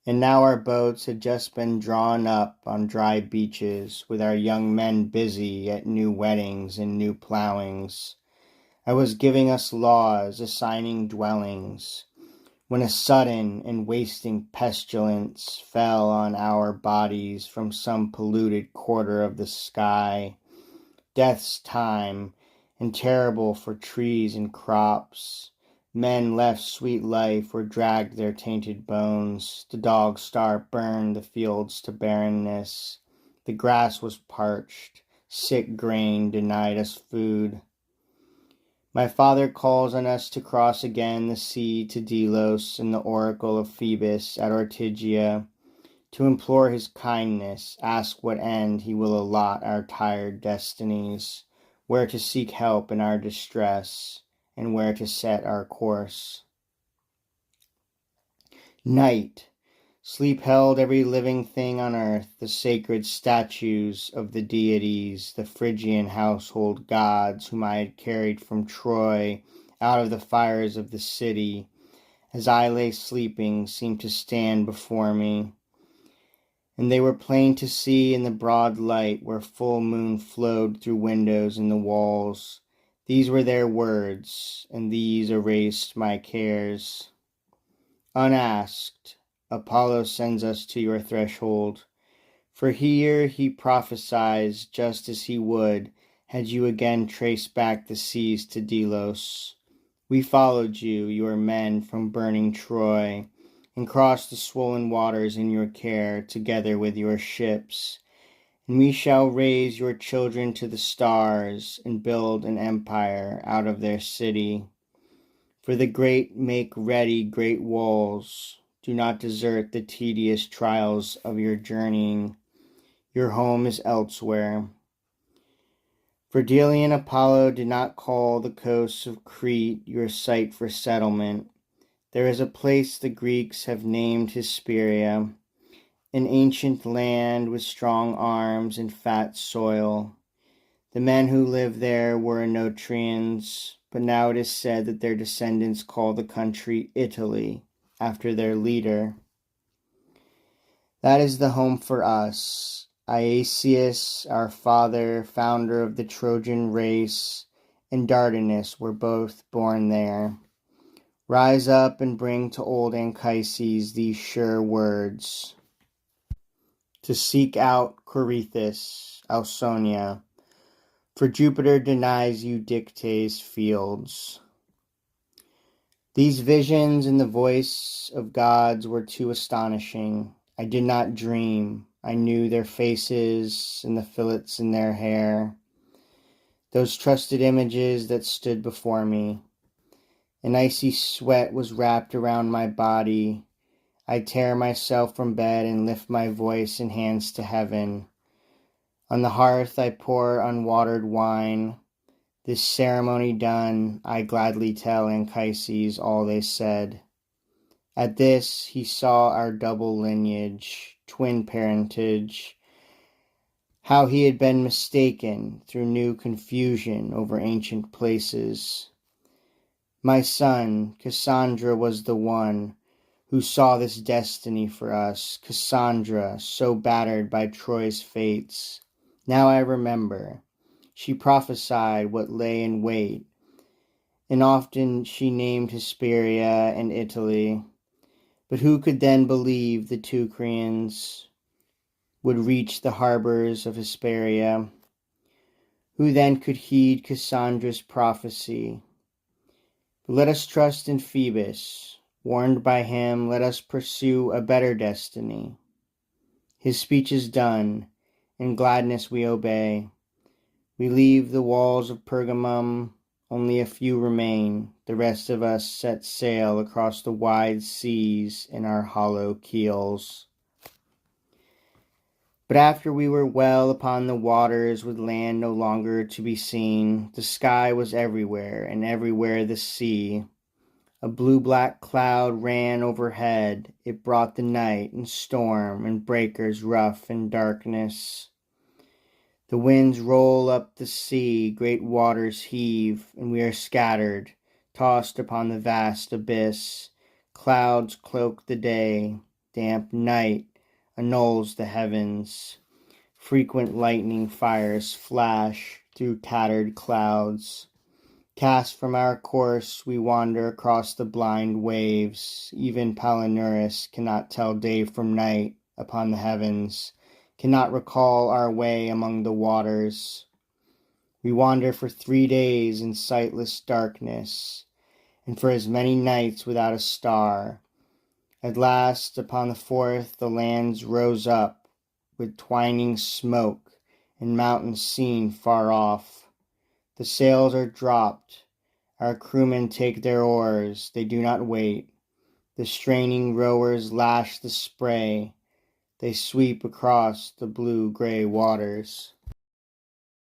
And now our boats had just been drawn up on dry beaches, with our young men busy at new weddings and new ploughings. I was giving us laws, assigning dwellings, when a sudden and wasting pestilence fell on our bodies from some polluted quarter of the sky. Death's time, and terrible for trees and crops. Men left sweet life or dragged their tainted bones. The dog star burned the fields to barrenness. The grass was parched. Sick grain denied us food. My father calls on us to cross again the sea to Delos and the oracle of Phoebus at Ortygia, to implore his kindness, ask what end he will allot our tired destinies, where to seek help in our distress, and where to set our course. Night. Sleep held every living thing on earth, the sacred statues of the deities, the Phrygian household gods whom I had carried from Troy out of the fires of the city, as I lay sleeping, seemed to stand before me. And they were plain to see in the broad light where full moon flowed through windows in the walls. These were their words, and these erased my cares. Unasked, Apollo sends us to your threshold, for here he prophesies just as he would had you again traced back the seas to Delos. We followed you, your men, from burning Troy, and crossed the swollen waters in your care, together with your ships. And we shall raise your children to the stars, and build an empire out of their city. For the great make ready great walls. Do not desert the tedious trials of your journeying. Your home is elsewhere. For Delian Apollo did not call the coasts of Crete your site for settlement. There is a place the Greeks have named Hesperia, an ancient land with strong arms and fat soil. The men who lived there were Enotrians, but now it is said that their descendants call the country Italy, after their leader. That is the home for us. Aeneas, our father, founder of the Trojan race, and Dardanus were both born there. Rise up and bring to old Anchises these sure words. To seek out Corythus, Ausonia, for Jupiter denies you Dictae's fields. These visions and the voice of gods were too astonishing. I did not dream. I knew their faces and the fillets in their hair, those trusted images that stood before me. An icy sweat was wrapped around my body. I tear myself from bed and lift my voice and hands to heaven. On the hearth I pour unwatered wine. This ceremony done, I gladly tell Anchises all they said. At this he saw our double lineage, twin parentage, how he had been mistaken through new confusion over ancient places. My son, Cassandra was the one who saw this destiny for us, Cassandra, so battered by Troy's fates. Now I remember. She prophesied what lay in wait, and often she named Hesperia and Italy. But who could then believe the Teucrians would reach the harbors of Hesperia? Who then could heed Cassandra's prophecy? But let us trust in Phoebus. Warned by him, let us pursue a better destiny. His speech is done. In gladness we obey. We leave the walls of Pergamum. Only a few remain. The rest of us set sail across the wide seas in our hollow keels. But after we were well upon the waters, with land no longer to be seen, the sky was everywhere, and everywhere the sea. A blue-black cloud ran overhead. It brought the night and storm and breakers rough and darkness. The winds roll up the sea, great waters heave, and we are scattered, tossed upon the vast abyss. Clouds cloak the day. damp night annuls the heavens. Frequent lightning fires flash through tattered clouds. Cast from our course, we wander across the blind waves. Even Palinurus cannot tell day from night upon the heavens, cannot recall our way among the waters. We wander for 3 days in sightless darkness, and for as many nights without a star. At last, upon the 4th, the lands rose up with twining smoke, and mountains seen far off. The sails are dropped. Our crewmen take their oars. They do not wait. The straining rowers lash the spray. They sweep across the blue-gray waters.